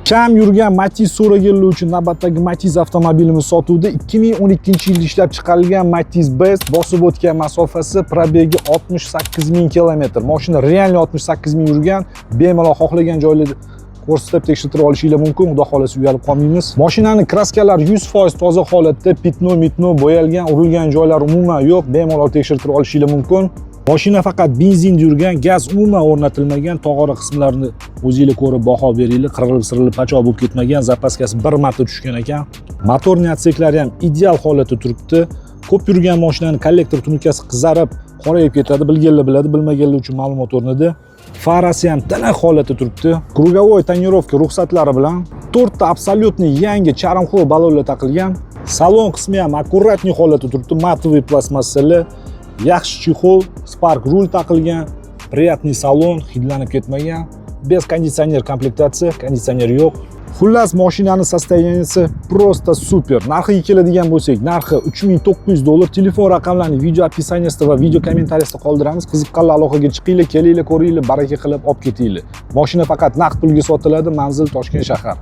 Kam yurgan Matiz so'raganlar uchun navbatdagi Matiz avtomobilimiz sotuvda. 2012-yilda ishlab chiqarilgan Matiz Best, bosib o'tgan masofasi probegi 68.000 km. Mashina realniy 68.000 yurgan. Bemalol xohlagan joylarda ko'rsatib tekshirib olishinglar mumkin. Xudo xolasa uyalib qolmaymiz. Mashinaning kraskalari 100% toza holatda, pitno bo'yalgan, urilgan joylar umuman yo'q. Bemalol tekshirib olishinglar mumkin. Mashina faqat benzinda yurgan, gaz umuman o'rnatilmagan. Tog'ora qismlarini o'zingizlar ko'rib baho beringlar. Qirilib pachoq bo'lib ketmagan, zapaskasi bir marta tushgan ekan. Motorning otseklari ham ideal holatda turibdi. Ko'p yurgan mashinaning kollektor tununkasi qizarib, qorayib ketadi. Bilganlar biladi, bilmaganlar uchun ma'lumot o'rnida. Farasi ham tiniq holatda turibdi. Krugovoy tonirovka ruxsatlari bilan 4 ta absolyutni yangi charmxo'r balonlar taqilgan. Salon qismi ham akkuratniy holatda turibdi. Matoviy plastmassali, yaxshi chexol, Spark rul taqilgan, приятный salon, hidlanib ketmagan. Bez konditsioner komplektatsiya, konditsioner yo'q. Xullas, mashinaning sostoyaniyasi просто super. Narxiga keladigan bo'lsak, narxi $3900. Telefon raqamlarini video opisaniyasida va video kommentariyasida qoldiramiz. Qiziqqanlar aloqaga chiqinglar, kelinglar, ko'ringlar, baraka qilib olib ketinglar. Mashina faqat naqd pulga sotiladi, manzil Toshkent shahar.